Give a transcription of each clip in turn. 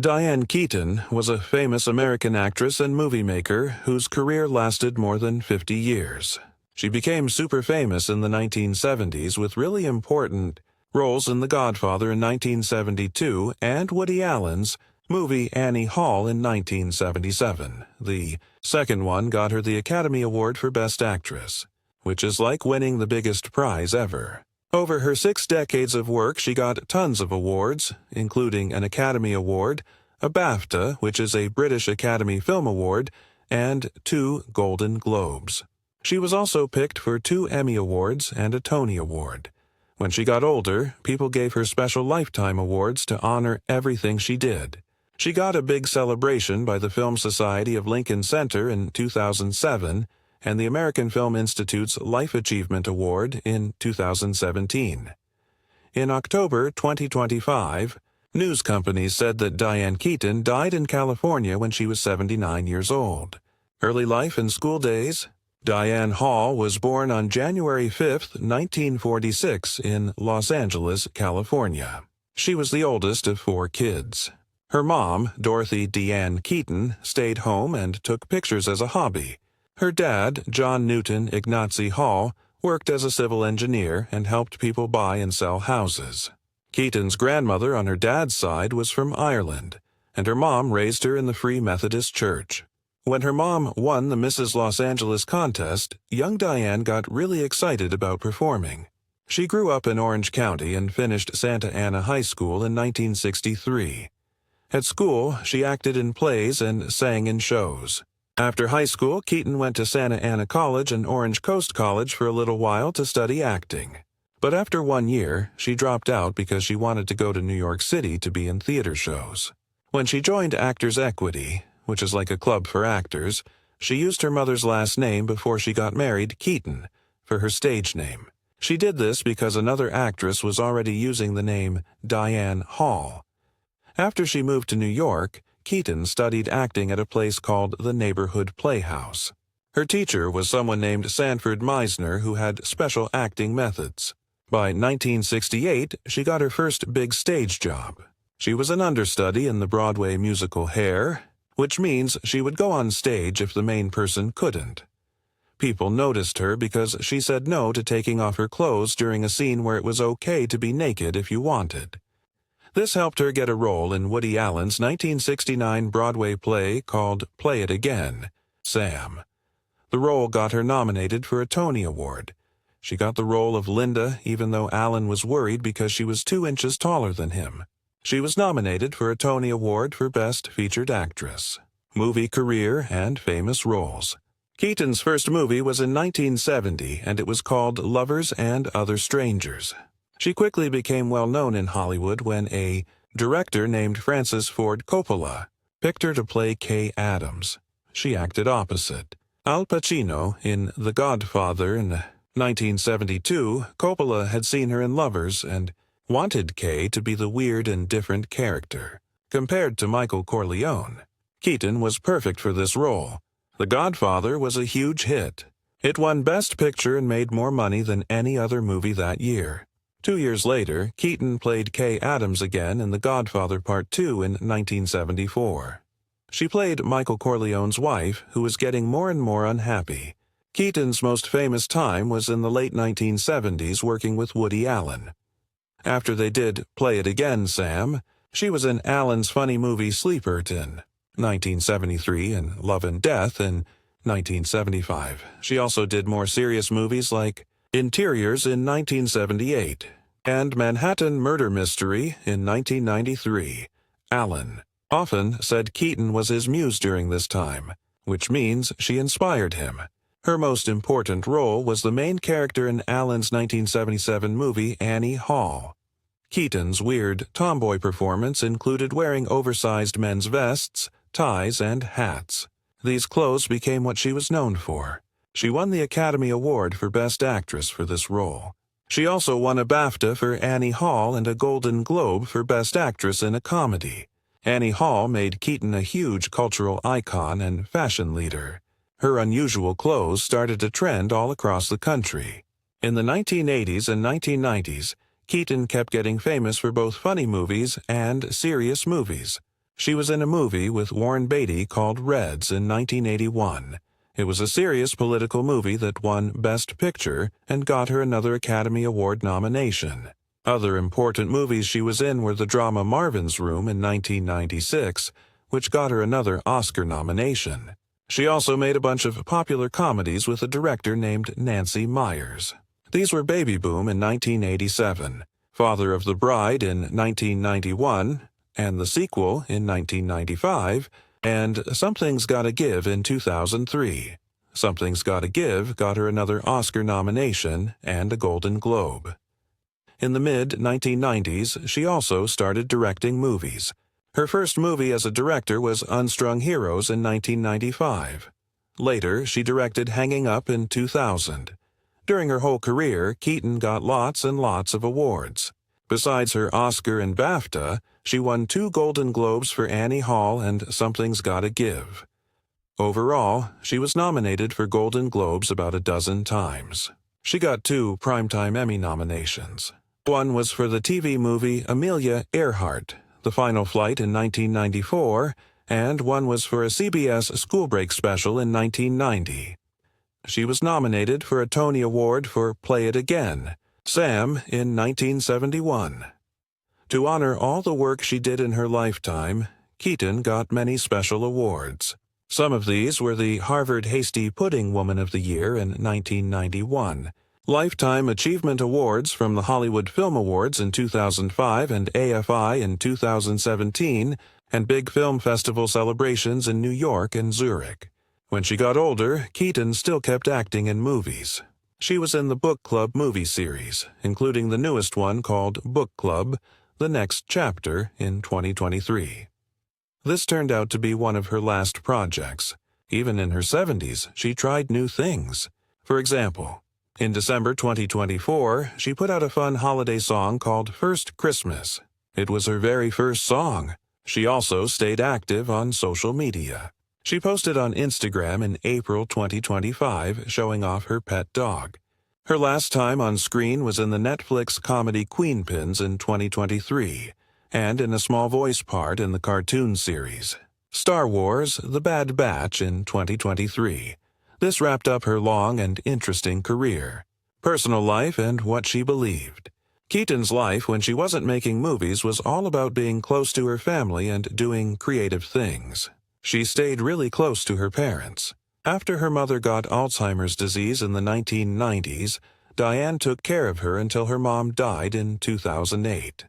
Diane Keaton was a famous American actress and movie maker whose career lasted more than 50 years. She became super famous in the 1970s with really important roles in The Godfather in 1972 and Woody Allen's movie Annie Hall in 1977. The second one got her the Academy Award for Best Actress, which is like winning the biggest prize ever. Over her 6 decades of work, she got tons of awards, including an Academy Award, a BAFTA, which is a British Academy Film Award, and 2 Golden Globes. She was also picked for 2 Emmy Awards and a Tony Award. When she got older, people gave her special lifetime awards to honor everything she did. She got a big celebration by the Film Society of Lincoln Center in 2007, and the American Film Institute's Life Achievement Award in 2017. In October 2025, news companies said that Diane Keaton died in California when she was 79 years old. Early life and school days. Diane Hall was born on January 5, 1946 in Los Angeles, California. She was the oldest of 4 kids. Her mom, Dorothy Diane Keaton, stayed home and took pictures as a hobby. Her dad, John Newton Ignacy Hall, worked as a civil engineer and helped people buy and sell houses. Keaton's grandmother on her dad's side was from Ireland, and her mom raised her in the Free Methodist Church. When her mom won the Mrs. Los Angeles contest, young Diane got really excited about performing. She grew up in Orange County and finished Santa Ana High School in 1963. At school, she acted in plays and sang in shows. After high school, Keaton went to Santa Ana College and Orange Coast College for a little while to study acting. But after 1 year, she dropped out because she wanted to go to New York City to be in theater shows. When she joined Actors Equity, which is like a club for actors, she used her mother's last name before she got married, Keaton, for her stage name. She did this because another actress was already using the name Diane Hall. After she moved to New York, Keaton studied acting at a place called the Neighborhood Playhouse. Her teacher was someone named Sanford Meisner who had special acting methods. By 1968, she got her first big stage job. She was an understudy in the Broadway musical Hair, which means she would go on stage if the main person couldn't. People noticed her because she said no to taking off her clothes during a scene where it was okay to be naked if you wanted. This helped her get a role in Woody Allen's 1969 Broadway play called Play It Again, Sam. The role got her nominated for a Tony Award. She got the role of Linda even though Allen was worried because she was 2 inches taller than him. She was nominated for a Tony Award for Best Featured Actress. Movie career and famous roles. Keaton's first movie was in 1970, and it was called Lovers and Other Strangers. She quickly became well known in Hollywood when a director named Francis Ford Coppola picked her to play Kay Adams. She acted opposite Al Pacino in The Godfather in 1972. Coppola had seen her in Lovers and wanted Kay to be the weird and different character. Compared to Michael Corleone, Keaton was perfect for this role. The Godfather was a huge hit. It won Best Picture and made more money than any other movie that year. 2 years later, Keaton played Kay Adams again in The Godfather Part 2 in 1974. She played Michael Corleone's wife, who was getting more and more unhappy. Keaton's most famous time was in the late 1970s working with Woody Allen. After they did Play It Again, Sam, she was in Allen's funny movie Sleepert in 1973 and Love and Death in 1975. She also did more serious movies like Interiors in 1978 and Manhattan Murder Mystery in 1993. Allen often said Keaton was his muse during this time, which means she inspired him. Her most important role was the main character in Allen's 1977 movie Annie Hall. Keaton's weird tomboy performance included wearing oversized men's vests, ties, and hats. These clothes became what she was known for. She won the Academy Award for Best Actress for this role. She also won a BAFTA for Annie Hall and a Golden Globe for Best Actress in a Comedy. Annie Hall made Keaton a huge cultural icon and fashion leader. Her unusual clothes started a trend all across the country. In the 1980s and 1990s, Keaton kept getting famous for both funny movies and serious movies. She was in a movie with Warren Beatty called Reds in 1981. It was a serious political movie that won Best Picture and got her another Academy Award nomination. Other important movies she was in were the drama Marvin's Room in 1996, which got her another Oscar nomination. She also made a bunch of popular comedies with a director named Nancy Meyers. These were Baby Boom in 1987, Father of the Bride in 1991, and the sequel in 1995, and Something's Gotta Give in 2003. Something's Gotta Give got her another Oscar nomination and a Golden Globe. In the mid-1990s, she also started directing movies. Her first movie as a director was Unstrung Heroes in 1995. Later, she directed Hanging Up in 2000. During her whole career, Keaton got lots and lots of awards. Besides her Oscar and BAFTA, she won 2 Golden Globes for Annie Hall and Something's Gotta Give. Overall, she was nominated for Golden Globes about a dozen times. She got 2 Primetime Emmy nominations. One was for the TV movie Amelia Earhart, The Final Flight in 1994, and one was for a CBS school break special in 1990. She was nominated for a Tony Award for Play It Again, Sam, in 1971. To honor all the work she did in her lifetime, Keaton got many special awards. Some of these were the Harvard Hasty Pudding Woman of the Year in 1991, Lifetime Achievement Awards from the Hollywood Film Awards in 2005 and AFI in 2017, and big film festival celebrations in New York and Zurich. When she got older, Keaton still kept acting in movies. She was in the Book Club movie series, including the newest one called Book Club, The Next Chapter, in 2023. This turned out to be one of her last projects. Even in her 70s, she tried new things. For example, in December 2024, she put out a fun holiday song called First Christmas. It was her very first song. She also stayed active on social media. She posted on Instagram in April 2025 showing off her pet dog. Her last time on screen was in the Netflix comedy Queenpins in 2023, and in a small voice part in the cartoon series Star Wars: The Bad Batch in 2023. This wrapped up her long and interesting career, personal life, and what she believed. Keaton's life when she wasn't making movies was all about being close to her family and doing creative things. She stayed really close to her parents. After her mother got Alzheimer's disease in the 1990s, Diane took care of her until her mom died in 2008.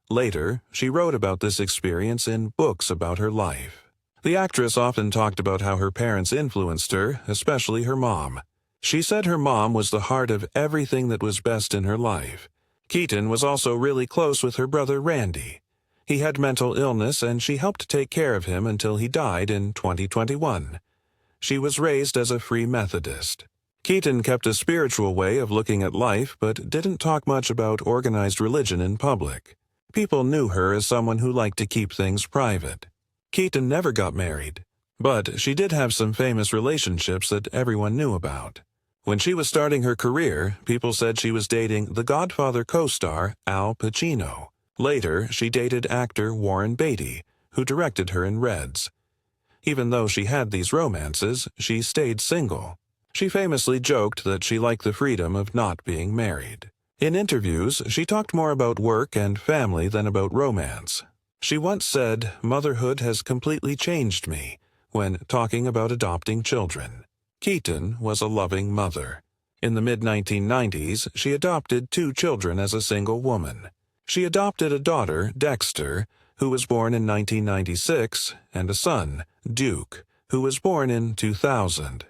Later, she wrote about this experience in books about her life. The actress often talked about how her parents influenced her, especially her mom. She said her mom was the heart of everything that was best in her life. Keaton was also really close with her brother Randy. He had mental illness and she helped take care of him until he died in 2021. She was raised as a Free Methodist. Keaton kept a spiritual way of looking at life but didn't talk much about organized religion in public. People knew her as someone who liked to keep things private. Keaton never got married, but she did have some famous relationships that everyone knew about. When she was starting her career, people said she was dating The Godfather co-star Al Pacino. Later, she dated actor Warren Beatty, who directed her in Reds. Even though she had these romances, she stayed single. She famously joked that she liked the freedom of not being married. In interviews, she talked more about work and family than about romance. She once said, "Motherhood has completely changed me," when talking about adopting children. Keaton was a loving mother. In the mid-1990s, she adopted 2 children as a single woman. She adopted a daughter, Dexter, who was born in 1996, and a son, Duke, who was born in 2000.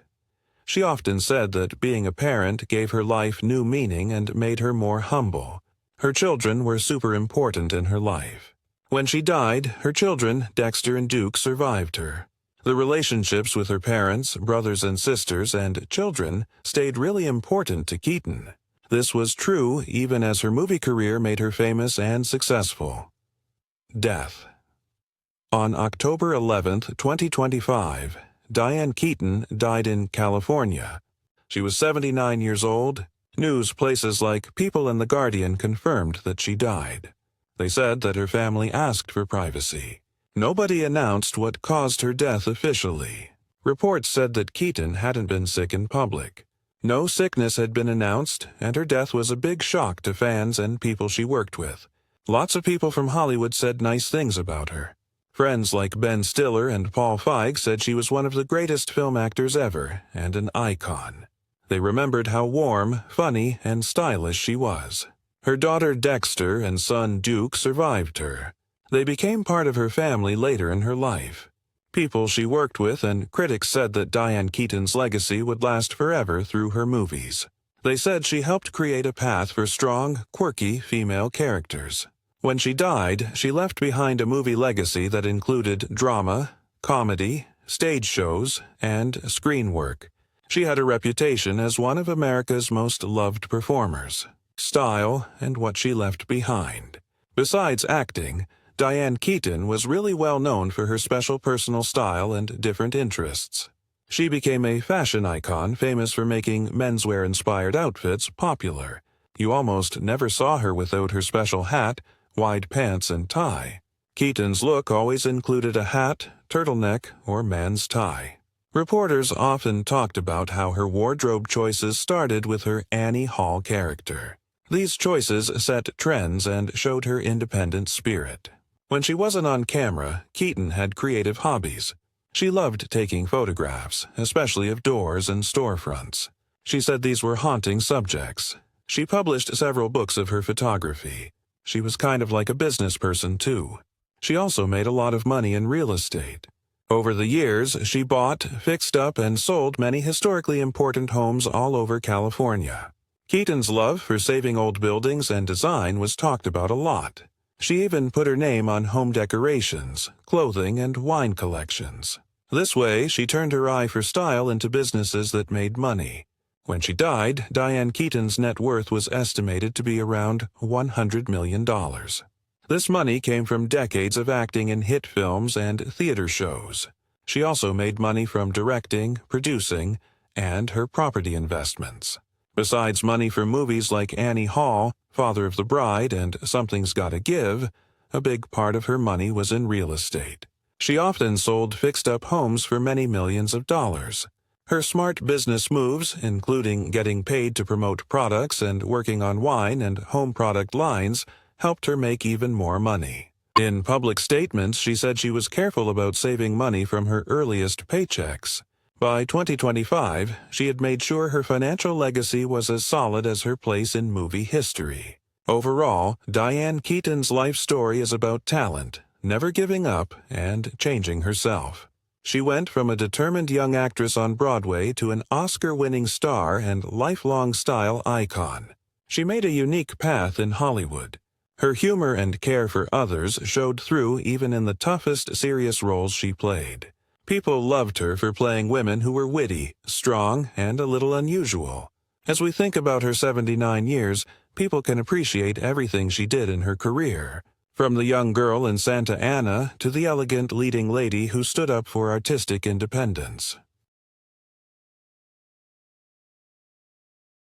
She often said that being a parent gave her life new meaning and made her more humble. Her children were super important in her life. When she died, her children, Dexter and Duke, survived her. The relationships with her parents, brothers and sisters, and children stayed really important to Keaton. This was true even as her movie career made her famous and successful. Death. On October 11, 2025, Diane Keaton died in California. She was 79 years old. News places like People and The Guardian confirmed that she died. They said that her family asked for privacy. Nobody announced what caused her death officially. Reports said that Keaton hadn't been sick in public. No sickness had been announced, and her death was a big shock to fans and people she worked with. Lots of people from Hollywood said nice things about her. Friends like Ben Stiller and Paul Feig said she was one of the greatest film actors ever and an icon. They remembered how warm, funny, and stylish she was. Her daughter Dexter and son Duke survived her. They became part of her family later in her life. People she worked with and critics said that Diane Keaton's legacy would last forever through her movies. They said she helped create a path for strong, quirky female characters. When she died, she left behind a movie legacy that included drama, comedy, stage shows, and screen work. She had a reputation as one of America's most loved performers. Style, and what she left behind. Besides acting, Diane Keaton was really well known for her special personal style and different interests. She became a fashion icon famous for making menswear-inspired outfits popular. You almost never saw her without her special hat, wide pants, and tie. Keaton's look always included a hat, turtleneck, or man's tie. Reporters often talked about how her wardrobe choices started with her Annie Hall character. These choices set trends and showed her independent spirit. When she wasn't on camera, Keaton had creative hobbies. She loved taking photographs, especially of doors and storefronts. She said these were haunting subjects. She published several books of her photography. She was kind of like a business person, too. She also made a lot of money in real estate. Over the years, she bought, fixed up, and sold many historically important homes all over California. Keaton's love for saving old buildings and design was talked about a lot. She even put her name on home decorations, clothing, and wine collections. This way, she turned her eye for style into businesses that made money. When she died, Diane Keaton's net worth was estimated to be around $100 million. This money came from decades of acting in hit films and theater shows. She also made money from directing, producing, and her property investments. Besides money for movies like Annie Hall, Father of the Bride, and Something's Gotta Give, a big part of her money was in real estate. She often sold fixed-up homes for many millions of dollars. Her smart business moves, including getting paid to promote products and working on wine and home product lines, helped her make even more money. In public statements, she said she was careful about saving money from her earliest paychecks. By 2025, she had made sure her financial legacy was as solid as her place in movie history. Overall, Diane Keaton's life story is about talent, never giving up, and changing herself. She went from a determined young actress on Broadway to an Oscar-winning star and lifelong style icon. She made a unique path in Hollywood. Her humor and care for others showed through even in the toughest serious roles she played. People loved her for playing women who were witty, strong, and a little unusual. As we think about her 79 years, people can appreciate everything she did in her career. From the young girl in Santa Ana to the elegant leading lady who stood up for artistic independence.